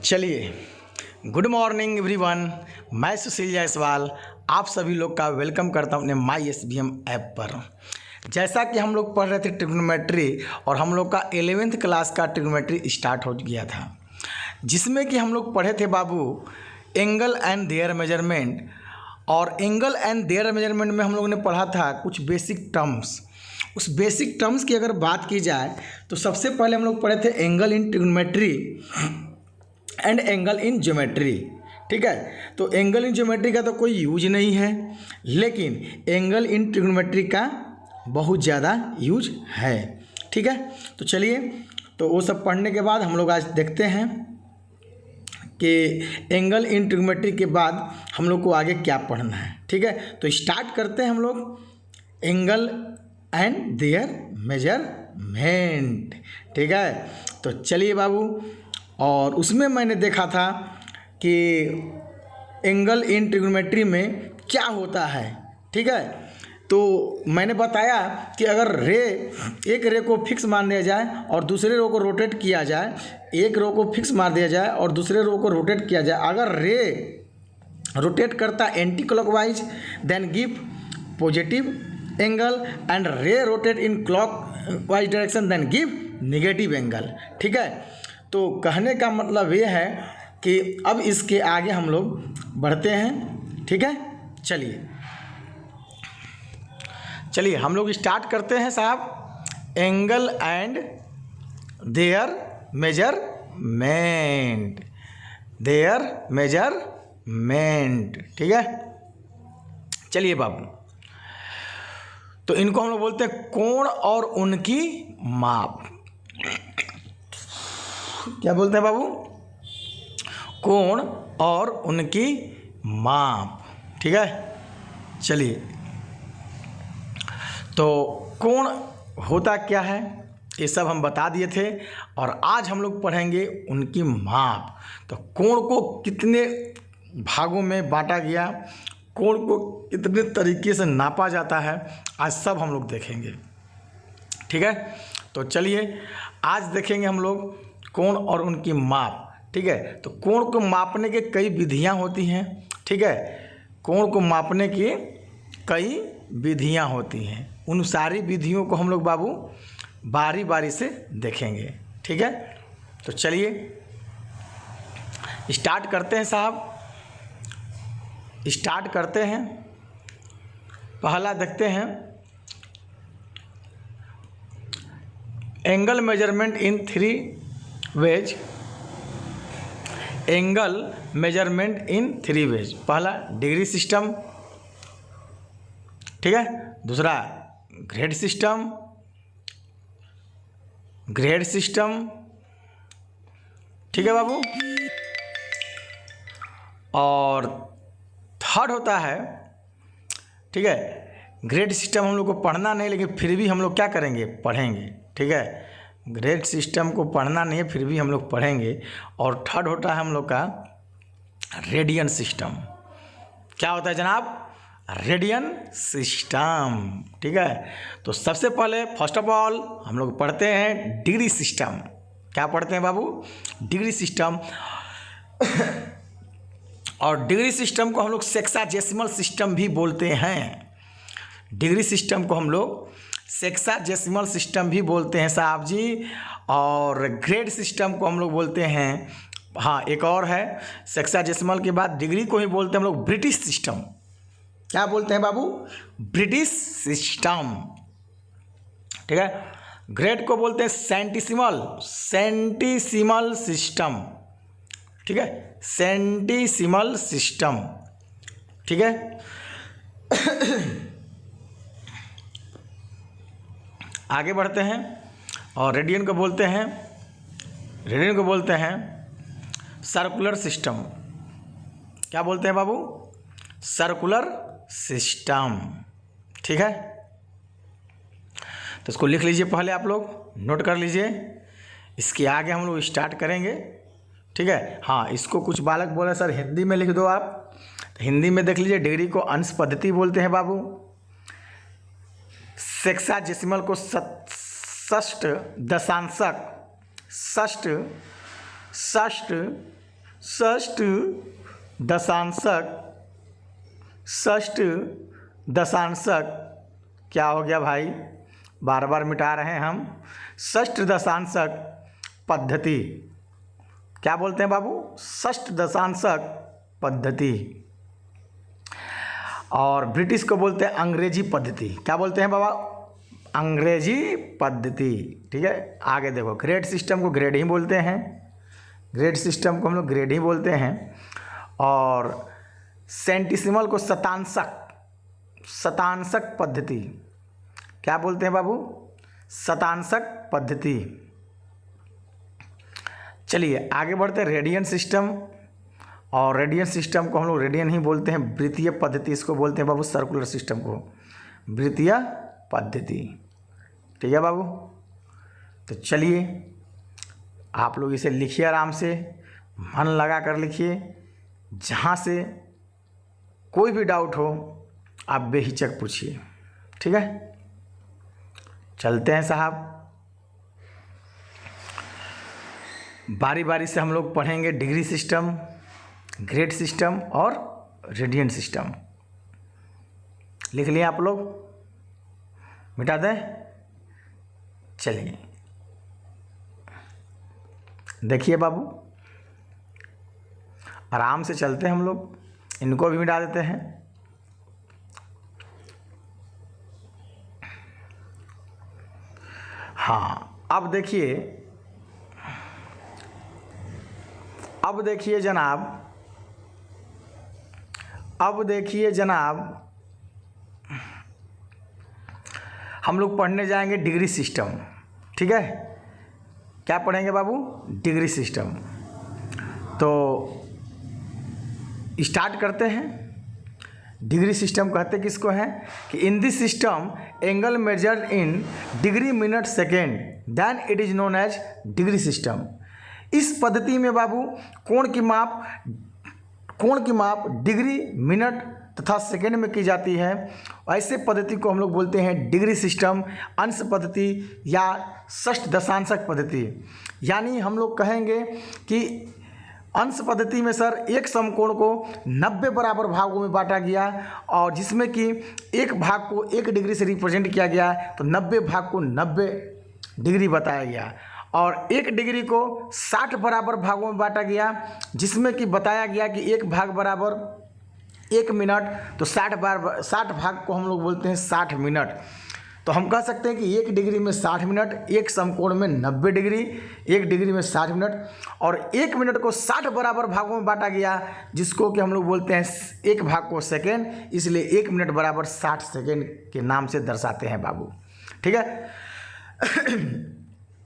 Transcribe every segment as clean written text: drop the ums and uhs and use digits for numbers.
चलिए, good morning everyone. मैं सुशील जायसवाल आप सभी लोग का वेलकम करता हूं अपने माई SBM ऐप पर। जैसा कि हम लोग पढ़ रहे थे ट्रिग्नोमेट्री और हम लोग का 11th क्लास का ट्रिग्नोमेट्री स्टार्ट हो गया था, जिसमें कि हम लोग पढ़े थे बाबू एंगल एंड देयर मेजरमेंट। और एंगल एंड देयर मेजरमेंट में हम लोगों ने पढ़ा था कुछ बेसिक टर्म्स। उस बेसिक टर्म्स की अगर बात की जाए तो सबसे पहले हम लोग पढ़े थे angle in trigonometry and angle in geometry. ठीक है, तो एंगल इन ज्योमेट्री का तो कोई यूज नहीं है, लेकिन एंगल इन ट्रिग्नोमेट्री का बहुत ज़्यादा यूज है। ठीक है, तो चलिए, तो वो सब पढ़ने के बाद हम लोग आज देखते हैं कि एंगल इन ट्रिग्नोमेट्री के बाद हम लोग को आगे क्या पढ़ना है। ठीक है, तो स्टार्ट करते हैं हम लोग एंगल एंड देयर मेजरमेंट। ठीक है, तो चलिए बाबू, और उसमें मैंने देखा था कि एंगल इन ट्रिग्नोमेट्री में क्या होता है। ठीक है, तो मैंने बताया कि अगर एक रे को फिक्स मान दिया जाए और दूसरे रो को रोटेट किया जाए, एक रो को फिक्स मार दिया जाए और दूसरे रो को रोटेट किया जाए, अगर रे रोटेट करता anti clockwise then give positive angle and ray rotate in clockwise direction then give negative angle. ठीक है, तो कहने का मतलब ये है कि अब इसके आगे हम लोग बढ़ते हैं। ठीक है, चलिए हम लोग स्टार्ट करते हैं साहब एंगल एंड देयर मेजरमेंट। ठीक है, चलिए बाबू, तो इनको हम लोग बोलते हैं कोण और उनकी माप। क्या बोलते हैं बाबू? कोण और उनकी माप। ठीक है, चलिए, तो कोण होता क्या है ये सब हम बता दिए थे, और आज हम लोग पढ़ेंगे उनकी माप। तो कोण को कितने भागों में बांटा गया, कोण को कितने तरीके से नापा जाता है, आज सब हम लोग देखेंगे। ठीक है, तो चलिए आज देखेंगे हम लोग कोण और उनकी माप। ठीक है, तो कोण को मापने के कई विधियां होती हैं। ठीक है, कोण को मापने की कई विधियां होती हैं, उन सारी विधियों को हम लोग बाबू बारी बारी से देखेंगे। ठीक है, तो चलिए स्टार्ट करते हैं साहब, स्टार्ट करते हैं। पहला देखते हैं angle measurement in 3 ways. Angle measurement in 3 ways. पहला डिग्री सिस्टम, ठीक है, दूसरा ग्रेड सिस्टम, ठीक है बाबू, और थर्ड होता है, ठीक है, ग्रेड सिस्टम हम लोग को पढ़ना नहीं, लेकिन फिर भी हम लोग क्या करेंगे, पढ़ेंगे। ठीक है, ग्रेड सिस्टम को पढ़ना नहीं है, फिर भी हम लोग पढ़ेंगे। और थर्ड होता है हम लोग का रेडियन सिस्टम। क्या होता है जनाब? Radian system. ठीक है, तो सबसे पहले फर्स्ट ऑफ ऑल हम लोग पढ़ते हैं डिग्री सिस्टम। क्या पढ़ते हैं बाबू? Degree system. और डिग्री सिस्टम को हम लोग सेक्साजेसिमल सिस्टम भी बोलते हैं। डिग्री सिस्टम को हम लोग सेक्साजेसिमल सिस्टम भी बोलते हैं साहब जी। और ग्रेड सिस्टम को हम लोग बोलते हैं, हाँ एक और है, सेक्साजेसिमल के बाद डिग्री को ही बोलते हैं हम लोग ब्रिटिश सिस्टम। क्या बोलते हैं बाबू? British system. ठीक है, ग्रेड को बोलते हैं सेंटिसिमल सिस्टम। ठीक है, सेंटिसिमल सिस्टम। ठीक है, आगे बढ़ते हैं। और रेडियन को बोलते हैं सर्कुलर सिस्टम। क्या बोलते हैं बाबू? Circular system. ठीक है, तो इसको लिख लीजिए, पहले आप लोग नोट कर लीजिए, इसके आगे हम लोग स्टार्ट करेंगे। ठीक है, हाँ, इसको कुछ बालक बोले सर हिंदी में लिख दो आप, तो हिंदी में देख लीजिए। डिग्री को अंश पद्धति बोलते हैं बाबू, सेक्साजेसिमल को षष्ठ दशांशक, षष्ठ षष्ठ दशांशक क्या हो गया भाई, बार बार मिटा रहे हैं हम। षष्ठ दशांशक पद्धति क्या बोलते हैं बाबू, षष्ठ दशांशक पद्धति। और ब्रिटिश को बोलते हैं अंग्रेजी पद्धति। क्या बोलते हैं बाबा, अंग्रेजी पद्धति। ठीक है, आगे देखो, ग्रेड सिस्टम को ग्रेड ही बोलते हैं, ग्रेड सिस्टम को हम लोग ग्रेड ही बोलते हैं। और सेंटिसिमल को शतांशक पद्धति क्या बोलते हैं बाबू, शतांशक पद्धति। चलिए आगे बढ़ते हैं, रेडियन सिस्टम। और रेडियन सिस्टम को हम लोग रेडियन ही बोलते हैं। वृत्तीय पद्धति इसको बोलते हैं बाबू, सर्कुलर सिस्टम को वृत्तीय पद्धति। ठीक है बाबू, तो चलिए आप लोग इसे लिखिए, आराम से मन लगा कर लिखिए। जहाँ से कोई भी डाउट हो आप बेहिचक पूछिए। ठीक है, चलते हैं साहब, बारी बारी से हम लोग पढ़ेंगे डिग्री सिस्टम, ग्रेड सिस्टम और रेडियन सिस्टम। लिख लिए आप लोग, मिटा दें। चलिए देखिए बाबू, आराम से चलते हैं हम लोग, इनको भी मिटा देते हैं। हाँ, अब देखिए जनाब, हम लोग पढ़ने जाएंगे डिग्री सिस्टम। ठीक है, क्या पढ़ेंगे बाबू, डिग्री सिस्टम। तो स्टार्ट करते हैं। डिग्री सिस्टम कहते किसको हैं कि in this system angle measured in degree minute second then it is known as degree system. इस पद्धति में बाबू कोण की माप डिग्री मिनट तथा सेकेंड में की जाती है। ऐसे पद्धति को हम लोग बोलते हैं डिग्री सिस्टम, अंश पद्धति या षष्ठ दशांशक पद्धति। यानी हम लोग कहेंगे कि अंश पद्धति में सर एक समकोण को 90 बराबर भागों में बांटा गया, और जिसमें कि एक भाग को 1 डिग्री से रिप्रेजेंट किया गया, तो 90 भाग को 90 डिग्री बताया गया। और 1 डिग्री को 60 बराबर भागों में बांटा गया, जिसमें कि बताया गया कि एक भाग बराबर 1 मिनट, तो 60 भाग को हम लोग बोलते हैं 60 मिनट। तो हम कह सकते हैं कि 1 डिग्री में 60 मिनट, एक समकोण में 90 डिग्री, 1 डिग्री में 60 मिनट, और 1 मिनट को 60 बराबर भागों में बांटा गया, जिसको कि हम लोग बोलते हैं एक भाग को सेकेंड, इसलिए 1 मिनट बराबर 60 सेकेंड के नाम से दर्शाते हैं बाबू। ठीक है,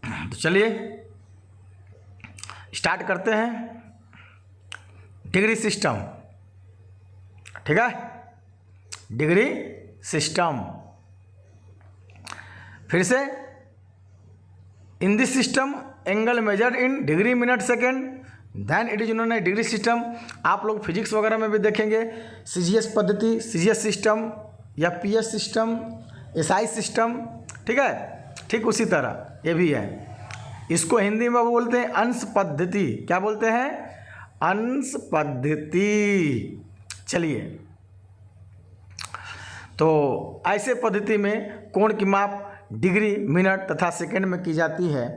तो चलिए स्टार्ट करते हैं डिग्री सिस्टम। ठीक है, डिग्री सिस्टम। फिर से, in this system angle measured in degree minute second then it is known as degree system. आप लोग फिजिक्स वगैरह में भी देखेंगे सीजीएस पद्धति, सीजीएस सिस्टम या पीएस सिस्टम, एसआई सिस्टम। ठीक है, ठीक उसी तरह ये भी है। इसको हिंदी में बोलते हैं अंश पद्धति। क्या बोलते हैं, अंश पद्धति। चलिए, तो ऐसे पद्धति में कोण की माप डिग्री मिनट तथा सेकंड में की जाती है,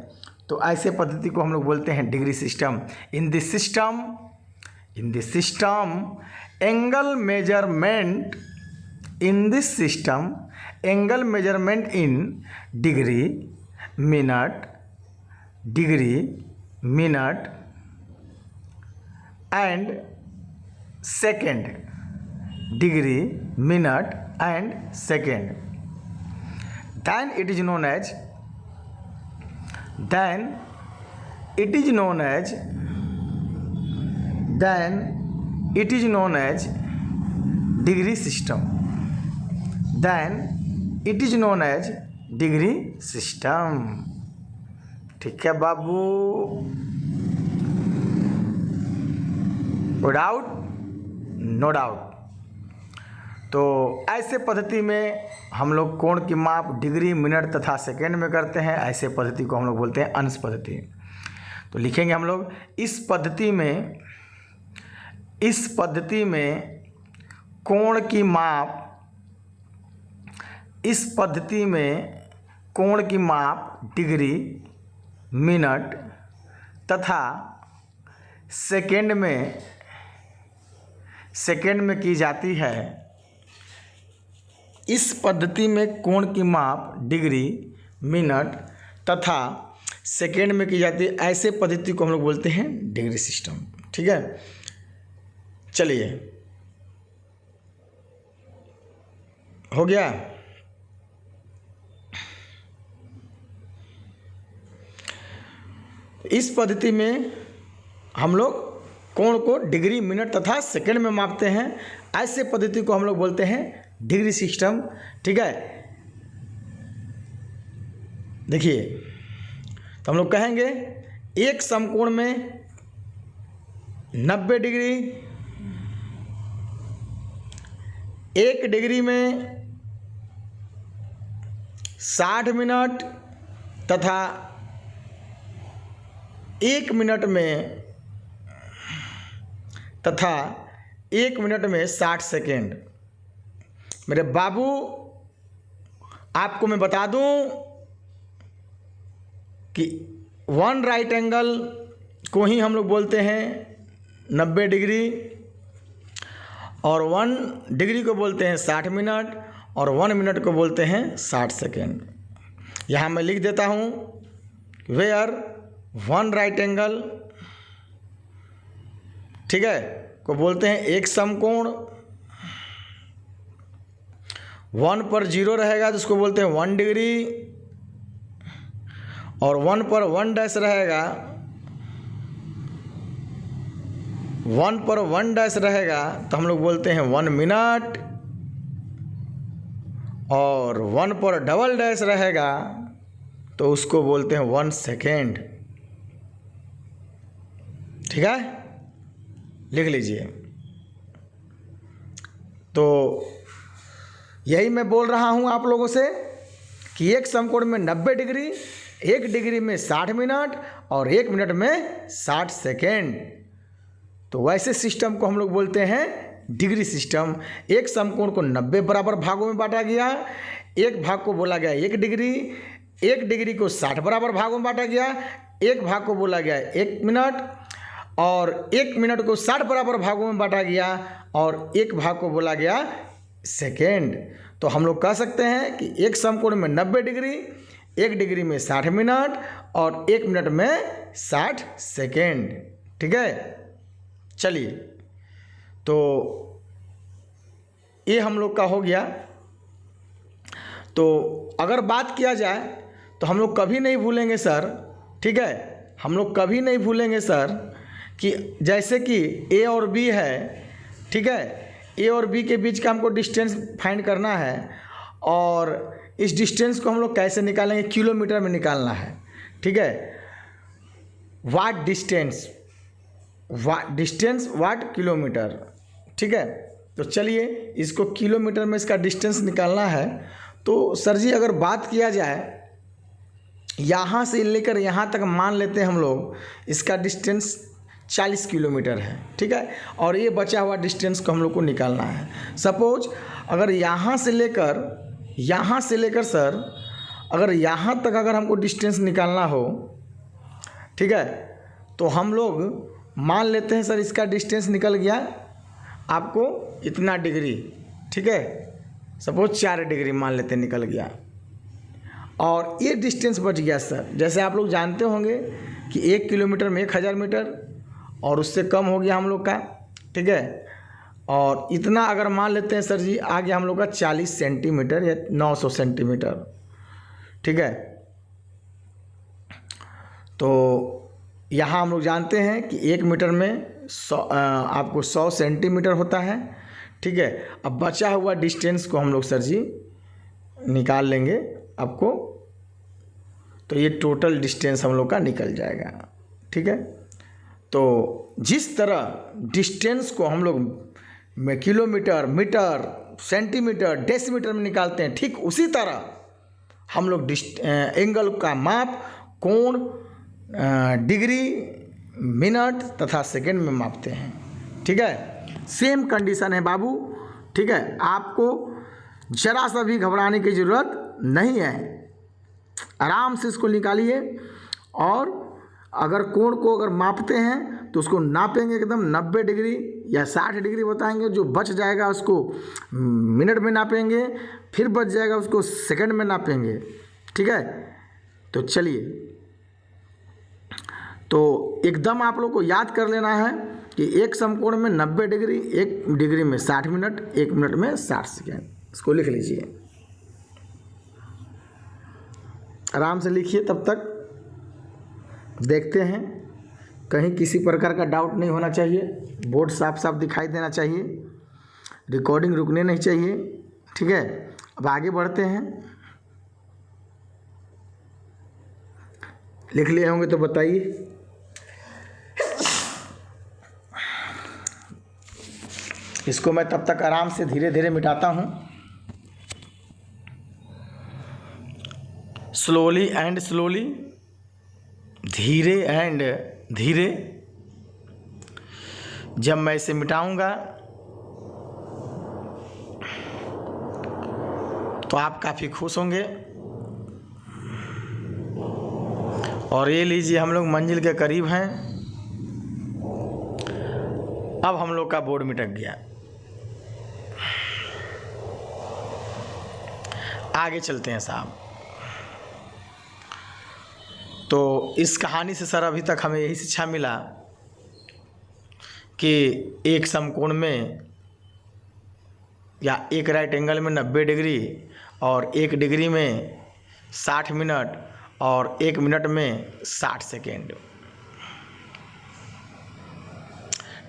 तो ऐसे पद्धति को हम लोग बोलते हैं degree system. In this system angle measurement in degree minute and second, degree minute and second, then it is known as degree system. Degree system. ठीक है बाबू, नो डाउट, नो डाउट। तो ऐसे पद्धति में हम लोग कोण की माप डिग्री मिनट तथा सेकेंड में करते हैं। ऐसे पद्धति को हम लोग बोलते हैं अंश पद्धति। तो लिखेंगे हम लोग, इस पद्धति में इस पद्धति में कोण की माप, इस पद्धति में कोण की माप डिग्री, मिनट तथा सेकेंड में की जाती है। इस पद्धति में कोण की माप डिग्री, मिनट तथा सेकेंड में की जाती है। ऐसे पद्धति को हम लोग बोलते हैं डिग्री सिस्टम। ठीक है, चलिए हो गया। इस पद्धति में हम लोग कोण को डिग्री, मिनट तथा सेकंड में मापते हैं। ऐसे पद्धति को हम लोग बोलते हैं डिग्री सिस्टम। ठीक है, देखिए तो हम लोग कहेंगे एक समकोण में 90 डिग्री, एक डिग्री में 60 मिनट तथा 1 मिनट में 60 सेकेंड। मेरे बाबू आपको मैं बता दूं कि 1 राइट एंगल को ही हम लोग बोलते हैं 90 डिग्री और 1 डिग्री को बोलते हैं 60 मिनट और 1 मिनट को बोलते हैं 60 सेकेंड। यहाँ मैं लिख देता हूँ वेयर 1 राइट एंगल, ठीक है, को बोलते हैं एक समकोण। 1 पर 0 रहेगा तो उसको बोलते हैं 1 डिग्री और 1 पर 1 डैश रहेगा, 1 पर 1 डैश रहेगा तो हम लोग बोलते हैं 1 मिनट और 1 पर डबल डैश रहेगा तो उसको बोलते हैं 1 सेकेंड। ठीक है, लिख लीजिए। तो यही मैं बोल रहा हूं आप लोगों से कि एक समकोण में 90 डिग्री, 1 डिग्री में 60 मिनट और 1 मिनट में 60 सेकेंड। तो वैसे सिस्टम को हम लोग बोलते हैं डिग्री सिस्टम। एक समकोण को 90 बराबर भागों में बांटा गया, एक भाग को बोला गया 1 डिग्री, 1 डिग्री को 60 बराबर भागों में बांटा गया, एक भाग को बोला गया 1 मिनट और 1 मिनट को 60 बराबर भागों में बांटा गया और एक भाग को बोला गया सेकेंड। तो हम लोग कह सकते हैं कि एक समकोण में 90 डिग्री, 1 डिग्री में 60 मिनट और 1 मिनट में 60 सेकेंड। ठीक है, चलिए तो ये हम लोग का हो गया। तो अगर बात किया जाए तो हम लोग कभी नहीं भूलेंगे सर, ठीक है, हम लोग कभी नहीं भूलेंगे सर कि जैसे कि ए और बी है, ठीक है, ए और बी के बीच का हमको डिस्टेंस फाइंड करना है और इस डिस्टेंस को हम लोग कैसे निकालेंगे, किलोमीटर में निकालना है। ठीक है, वाट डिस्टेंस, वाट किलोमीटर। ठीक है, तो चलिए इसको किलोमीटर में इसका डिस्टेंस निकालना है। तो सर जी अगर बात किया जाए यहाँ से लेकर यहाँ तक मान लेते हैं हम लोग इसका डिस्टेंस 40 किलोमीटर है। ठीक है, और ये बचा हुआ डिस्टेंस को हम लोग को निकालना है। सपोज अगर यहाँ से लेकर सर अगर यहाँ तक अगर हमको डिस्टेंस निकालना हो, ठीक है, तो हम लोग मान लेते हैं सर इसका डिस्टेंस निकल गया आपको इतना डिग्री। ठीक है, सपोज 4 डिग्री मान लेते हैं निकल गया और ये डिस्टेंस बच गया सर। जैसे आप लोग जानते होंगे कि 1 किलोमीटर में 1000 मीटर और उससे कम हो गया हम लोग का। ठीक है, और इतना अगर मान लेते हैं सर जी आ गया हम लोग का 40 सेंटीमीटर या 900 सेंटीमीटर। ठीक है, तो यहाँ हम लोग जानते हैं कि 1 मीटर में आपको 100 सेंटीमीटर होता है। ठीक है, अब बचा हुआ डिस्टेंस को हम लोग सर जी निकाल लेंगे आपको, तो ये टोटल डिस्टेंस हम लोग का निकल जाएगा। ठीक है, तो जिस तरह डिस्टेंस को हम लोग में किलोमीटर, मीटर, सेंटीमीटर, डेसीमीटर में निकालते हैं, ठीक उसी तरह हम लोग एंगल का माप कोण डिग्री, मिनट तथा सेकंड में मापते हैं। ठीक है, सेम कंडीशन है बाबू, ठीक है। आपको जरा सा भी घबराने की ज़रूरत नहीं है, आराम से इसको निकालिए। और अगर कोण को अगर मापते हैं तो उसको नापेंगे एकदम 90 डिग्री या 60 डिग्री बताएंगे, जो बच जाएगा उसको मिनट में नापेंगे, फिर बच जाएगा उसको सेकंड में नापेंगे, ठीक है। तो चलिए, तो एकदम आप लोग को याद कर लेना है कि एक समकोण में 90 डिग्री, 1 डिग्री में 60 मिनट, 1 मिनट में 60 सेकेंड। इसको लिख लीजिए, आराम से लिखिए। तब तक देखते हैं, कहीं किसी प्रकार का डाउट नहीं होना चाहिए, बोर्ड साफ साफ दिखाई देना चाहिए, रिकॉर्डिंग रुकने नहीं चाहिए, ठीक है। अब आगे बढ़ते हैं। लिख लिए होंगे तो बताइए। इसको मैं तब तक आराम से धीरे धीरे मिटाता हूँ, स्लोली एंड स्लोली, धीरे एंड धीरे। जब मैं इसे मिटाऊंगा तो आप काफ़ी खुश होंगे। और ये लीजिए, हम लोग मंजिल के करीब हैं। अब हम लोग का बोर्ड मिटक गया। आगे चलते हैं साहब। तो इस कहानी से सर अभी तक हमें यही शिक्षा मिला कि एक समकोण में या एक राइट एंगल में 90 डिग्री और 1 डिग्री में 60 मिनट और 1 मिनट में 60 सेकेंड।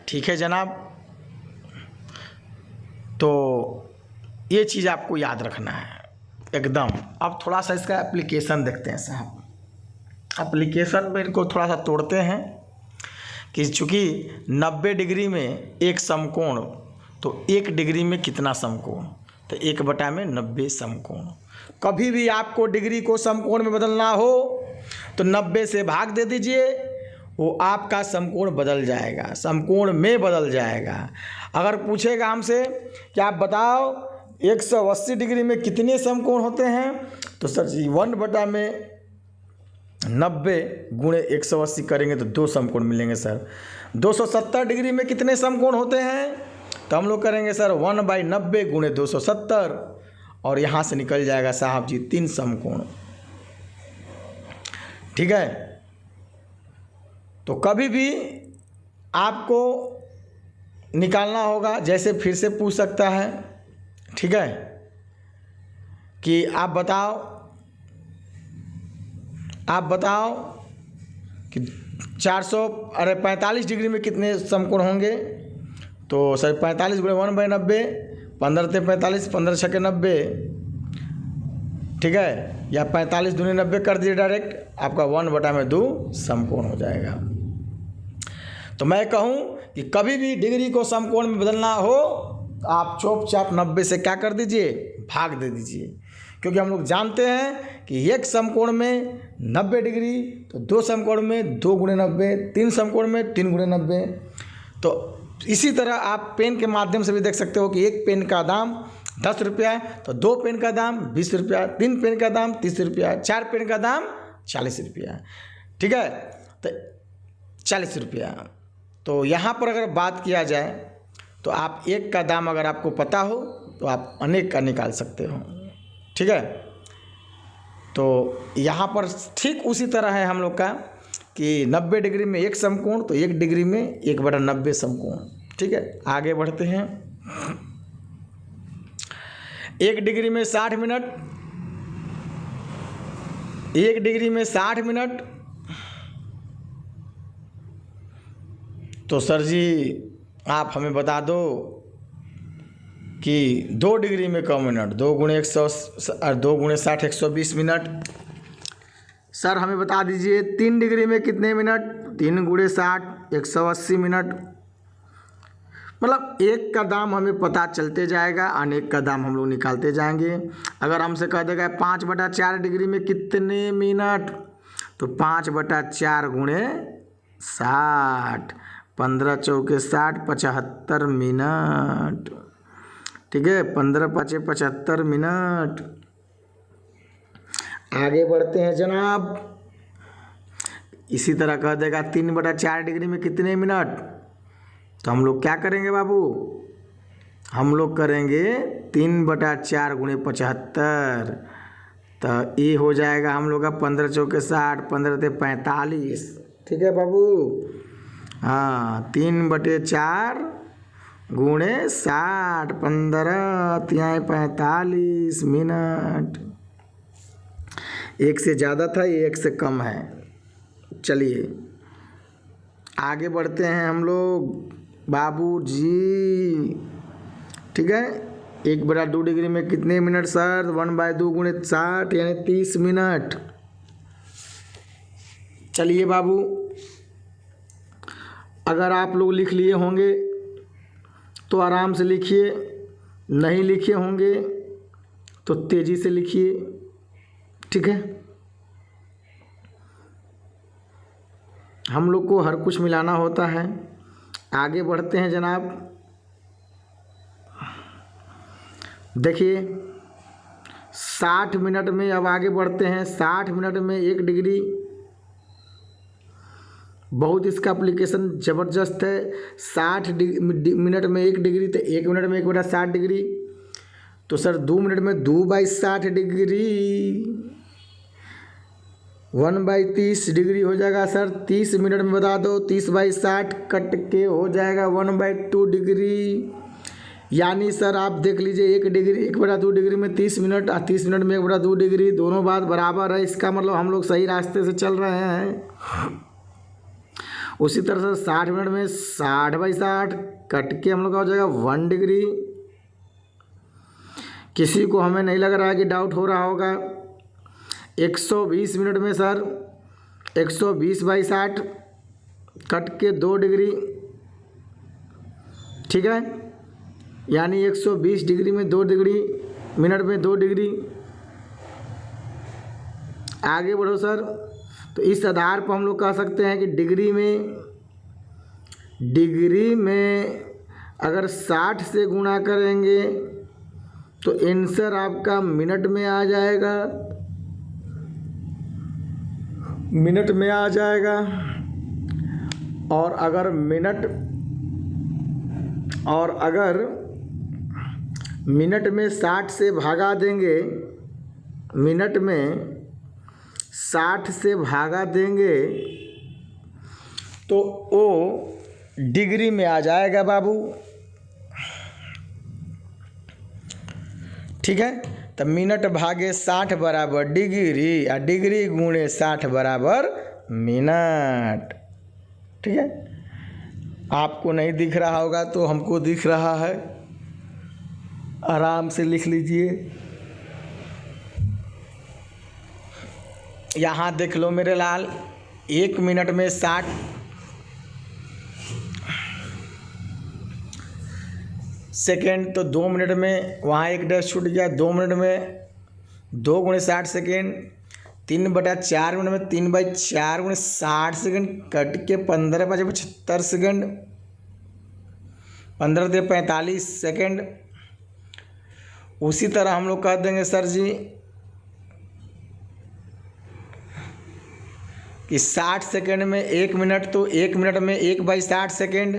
ठीक है जनाब, तो ये चीज़ आपको याद रखना है एकदम। अब थोड़ा सा इसका एप्लीकेशन देखते हैं साहब। एप्लीकेशन में इनको थोड़ा सा तोड़ते हैं कि चूँकि 90 डिग्री में एक समकोण, तो 1 डिग्री में कितना समकोण, तो 1/90 समकोण। कभी भी आपको डिग्री को समकोण में बदलना हो तो 90 से भाग दे दीजिए, वो आपका समकोण बदल जाएगा, समकोण में बदल जाएगा। अगर पूछेगा हमसे कि आप बताओ 180 डिग्री में कितने समकोण होते हैं, तो सर जी 1/90 गुणे 180 करेंगे तो 2 समकोण मिलेंगे सर। 270 डिग्री में कितने समकोण होते हैं, तो हम लोग करेंगे सर 1/90 गुणे 270, और यहाँ से निकल जाएगा साहब जी 3 समकोण। ठीक है, तो कभी भी आपको निकालना होगा, जैसे फिर से पूछ सकता है, ठीक है, कि आप बताओ कि 45 डिग्री में कितने समकोण होंगे, तो सर 45 गुणे 1/90, 15 ते 45, 15 छके 90, ठीक है, या 45 दूनी 90 कर दिए डायरेक्ट, आपका 1/2 समकोण हो जाएगा। तो मैं कहूँ कि कभी भी डिग्री को समकोण में बदलना हो तो आप चुपचाप 90 से क्या कर दीजिए, भाग दे दीजिए, क्योंकि हम लोग जानते हैं कि एक समकोण में 90 डिग्री, तो 2 समकोण में 2 गुणे 90, 3 समकोण में 3 गुणे 90। तो इसी तरह आप पेन के माध्यम से भी देख सकते हो कि एक पेन का दाम 10 रुपया, तो 2 पेन का दाम 20 रुपया, 3 पेन का दाम 30 रुपया, 4 पेन का दाम 40 रुपया, ठीक है, तो 40 रुपया। तो यहाँ पर अगर बात किया जाए तो आप एक का दाम अगर आपको पता हो तो आप अनेक का निकाल सकते हो, ठीक है। तो यहाँ पर ठीक उसी तरह है हम लोग का कि 90 डिग्री में एक समकोण, तो 1 डिग्री में 1/90 समकोण, ठीक है। आगे बढ़ते हैं। 1 डिग्री में 60 मिनट, 1 डिग्री में 60 मिनट, तो सर जी आप हमें बता दो कि 2 डिग्री में कम मिनट, 2 गुणे 60 120 मिनट। सर हमें बता दीजिए 3 डिग्री में कितने मिनट, 3 गुणे 60 180 मिनट। मतलब एक का दाम हमें पता चलते जाएगा, अनेक का दाम हम लोग निकालते जाएंगे। अगर हमसे कह देगा 5/4 डिग्री में कितने मिनट, तो 5/4 गुणे 60, 15 चौके 60, 75 मिनट। ठीक है, 15 पाँचे 75 मिनट। आगे बढ़ते हैं जनाब। इसी तरह कह देगा 3/4 डिग्री में कितने मिनट। तो हम लोग क्या करेंगे बाबू, हम लोग करेंगे 3/4 गुणे 75। तो ये हो जाएगा हम लोग का 15 चौके 60, 15 ते 45। ठीक है बाबू, हाँ 3/4 गुणे 60, 15 तिहाई 45 मिनट। एक से ज़्यादा था, ये एक से कम है। चलिए आगे बढ़ते हैं हम लोग बाबू जी। ठीक है, 1/2 डिग्री में कितने मिनट सर, 1/2 गुणे 60 यानी 30 मिनट। चलिए बाबू, अगर आप लोग लिख लिए होंगे तो आराम से लिखिए, नहीं लिखे होंगे तो तेज़ी से लिखिए। ठीक है, हम लोग को हर कुछ मिलाना होता है। आगे बढ़ते हैं जनाब। देखिए 60 मिनट में अब आगे बढ़ते हैं। 60 मिनट में 1 डिग्री, बहुत इसका एप्लीकेशन ज़बरदस्त है। 60 मिनट में 1 डिग्री, तो 1 मिनट में 1/60 डिग्री। तो सर 2 मिनट में 2/60 डिग्री, 1/30 डिग्री हो जाएगा सर। 30 मिनट में बता दो, 30/60 कट के हो जाएगा 1/2 डिग्री। यानी सर आप देख लीजिए 1 डिग्री 1/2 डिग्री में 30 मिनट और 30 मिनट में 1/2 डिग्री, दोनों बात बराबर है। इसका मतलब हम लोग सही रास्ते से चल रहे हैं। उसी तरह से 60 मिनट में 60/60 कट के हम लोग का हो जाएगा 1 डिग्री। किसी को हमें नहीं लग रहा है कि डाउट हो रहा होगा। 120 मिनट में सर 120/60 कट के 2 डिग्री। ठीक है, यानी 120 डिग्री में 2 डिग्री, मिनट में 2 डिग्री। आगे बढ़ो सर। तो इस आधार पर हम लोग कह सकते हैं कि डिग्री में अगर 60 से गुणा करेंगे तो आंसर आपका मिनट में आ जाएगा, मिनट में आ जाएगा। और अगर मिनट में 60 से भागा देंगे, मिनट में 60 से भागा देंगे तो वो डिग्री में आ जाएगा बाबू। ठीक है, तो मिनट भागे 60 बराबर डिग्री और डिग्री गुणे 60 बराबर मिनट। ठीक है, आपको नहीं दिख रहा होगा तो हमको दिख रहा है, आराम से लिख लीजिए। यहाँ देख लो मेरे लाल, 1 मिनट में 60 सेकेंड, तो 2 मिनट में वहाँ 1 डैश छूट गया। 2 मिनट में 2 गुणे 60 सेकेंड, 3/4 मिनट में 3/4 गुणे 60 सेकेंड कट के 15/75 सेकेंड, 15 से 45 सेकेंड। उसी तरह हम लोग कह देंगे सर जी कि 60 सेकेंड में 1 मिनट, तो 1 मिनट में 1/60 सेकेंड।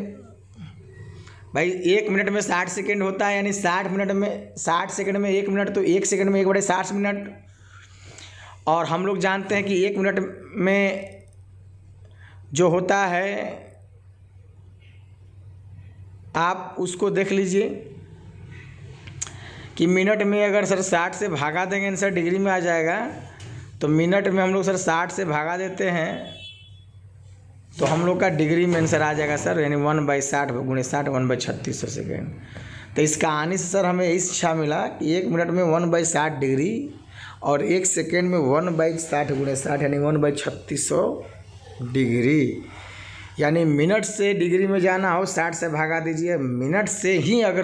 भाई 1 मिनट में 60 सेकेंड होता है, यानी 60 मिनट में 60 सेकेंड में 1 मिनट, तो 1 सेकेंड में 1/60 मिनट। और हम लोग जानते हैं कि 1 मिनट में जो होता है, आप उसको देख लीजिए कि मिनट में अगर सर 60 से भागा देंगे आंसर डिग्री में आ जाएगा। तो मिनट में हम लोग सर 60 से भागा देते हैं तो हम लोग का डिग्री में आंसर आ जाएगा सर, यानी 1/60 गुणे 60 1/3600 सेकेंड। तो इस कहानी से सर हमें यही शिक्षा मिला कि 1 मिनट में 1/60 डिग्री और 1 सेकेंड में 1/60 गुणे 60 यानी 1/3600 डिग्री। यानी मिनट से डिग्री में जाना हो 60 से भागा दीजिए, मिनट से ही अगर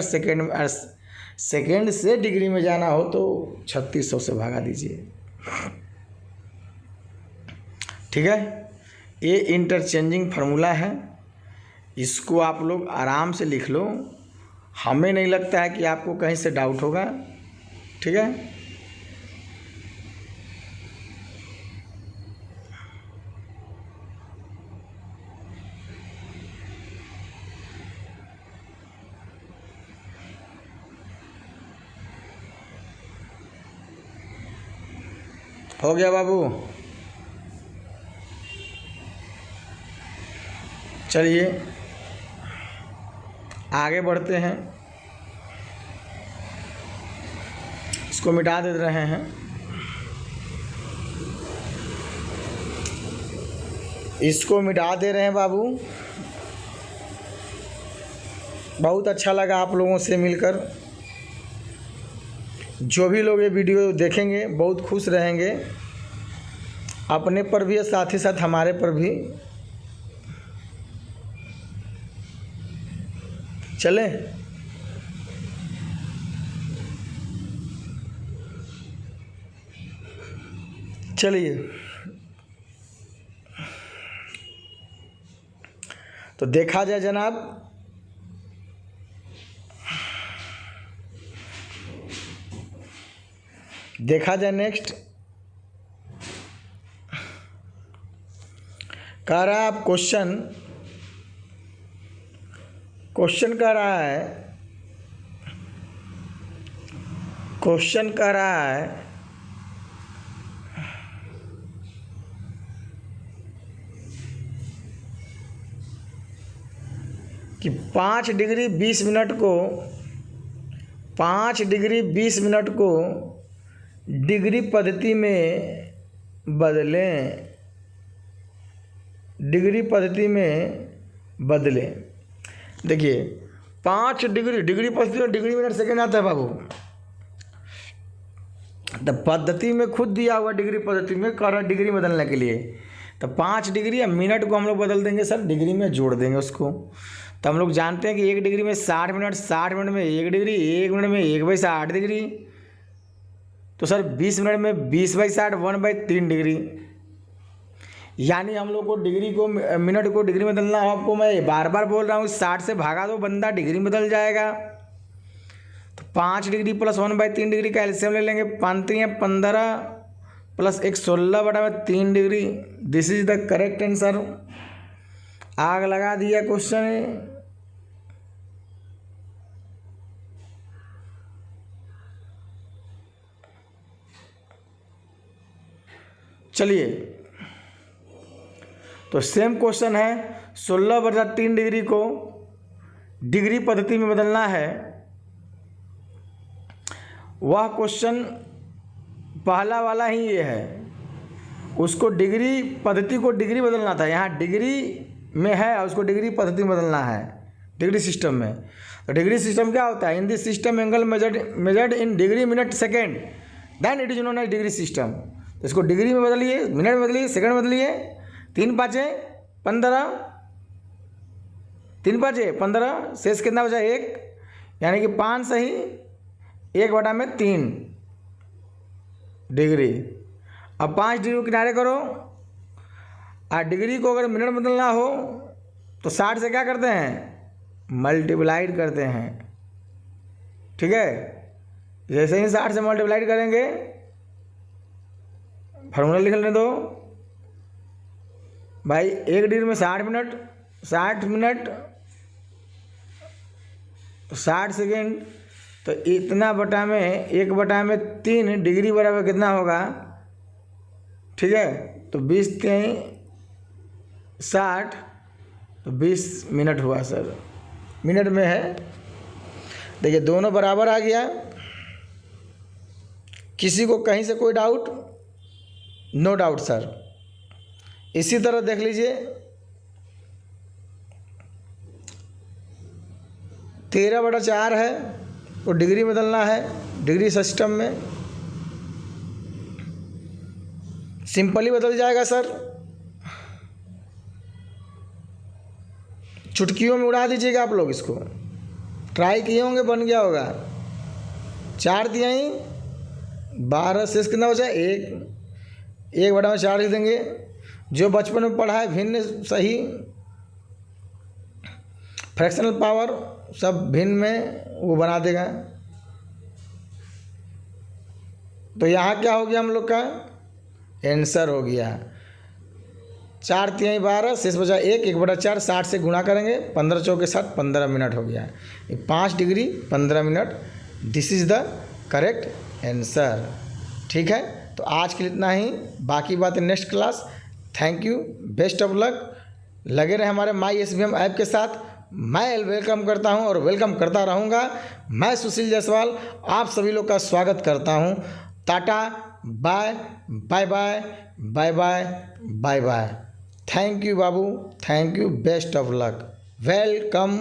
सेकेंड से डिग्री में जाना हो तो 3600 से भागा दीजिए। ठीक है, ये इंटरचेंजिंग फार्मूला है, इसको आप लोग आराम से लिख लो, हमें नहीं लगता है कि आपको कहीं से डाउट होगा। ठीक है, हो गया बाबू। चलिए आगे बढ़ते हैं, इसको मिटा दे रहे हैं। इसको मिटा दे रहे हैं बाबू। बहुत अच्छा लगा आप लोगों से मिलकर। जो भी लोग ये वीडियो देखेंगे बहुत खुश रहेंगे, अपने पर भी, साथ ही साथ हमारे पर भी। चले चलिए, तो देखा जाए जनाब, देखा जाए नेक्स्ट। कह रहा है आप क्वेश्चन कह रहा है कि 5 डिग्री 20 मिनट को डिग्री पद्धति में बदलें। देखिए 5 डिग्री पद्धति में डिग्री मिनट सेकेंड आता है बाबू। तो पद्धति में खुद दिया हुआ डिग्री पद्धति में कर डिग्री बदलने के लिए, तो 5 डिग्री या मिनट को हम लोग बदल देंगे सर, डिग्री में जोड़ देंगे उसको। तो हम लोग जानते हैं कि 1 डिग्री में 60 मिनट, 60 मिनट में 1 डिग्री, 1 मिनट में 1/60 डिग्री। तो सर 20 मिनट में 20/60 1/3 डिग्री। यानी हम लोग को डिग्री को, मिनट को डिग्री में बदलना। आपको मैं बार बार बोल रहा हूँ, 60 से भागा दो, बंदा डिग्री में बदल जाएगा। तो 5 डिग्री प्लस 1/3 डिग्री का एलसीएम ले लेंगे। 5 3 15 plus 1 16/3 degree. This is the correct answer. आग लगा दिया क्वेश्चन। चलिए, तो सेम क्वेश्चन है, 16/3 डिग्री को डिग्री पद्धति में बदलना है। वह क्वेश्चन पहला वाला ही ये है, उसको डिग्री पद्धति को डिग्री बदलना था। यहाँ डिग्री में है, उसको डिग्री पद्धति में बदलना है, डिग्री सिस्टम में। तो डिग्री सिस्टम क्या होता है? In this system angle measured in degree minute second, then it is known as degree system. तो इसको डिग्री में बदलिए, मिनट में बदलिए, सेकंड में बदलिए। 3 5 15, 3 5 15, शेष कितना बचा? 1, यानी कि 5 सही 1/3 डिग्री। अब 5 डिग्री को किनारे करो। और डिग्री को अगर मिनट बदलना हो तो 60 से क्या करते हैं? मल्टीप्लाइड करते हैं। ठीक है, जैसे ही 60 से मल्टीप्लाइड करेंगे, फार्मूला लिख लेने दो भाई। 1 डिग्री में 60 मिनट, 60 सेकेंड, तो इतना बटा में 1/3 डिग्री बराबर कितना होगा? ठीक है, तो 20 3 60, तो 20 मिनट हुआ सर, मिनट में है। देखिए दोनों बराबर आ गया। किसी को कहीं से कोई डाउट? No doubt sir. इसी तरह देख लीजिए, 13/4 है, तो डिग्री बदलना है डिग्री सिस्टम में। सिंपली बदल जाएगा सर, चुटकियों में उड़ा दीजिएगा आप लोग। इसको ट्राई किए होंगे, बन गया होगा। 4 दिया ही 12, शेष कितना बचा? 1/4 लिख देंगे। जो बचपन में पढ़ा है भिन्न सही। फ्रैक्शनल पावर सब भिन्न में वो बना देगा। तो यहाँ क्या हो गया हम लोग का आंसर हो गया 4 तिहाई 12 शेष बचा 1/4 60 से गुणा करेंगे 15 चौके 60 15 मिनट हो गया। 5 degree 15 minute, this is the correct answer. ठीक है, तो आज के लिए इतना ही, बाकी बात next class. Thank you, best of luck. लगे रहे हमारे माई SBM ऐप के साथ। मैं वेलकम करता हूं और वेलकम करता रहूंगा। मैं सुशील जायसवाल आप सभी लोग का स्वागत करता हूं। Tata, bye bye bye bye bye bye bye. Thank you बाबू, thank you, best of luck, welcome.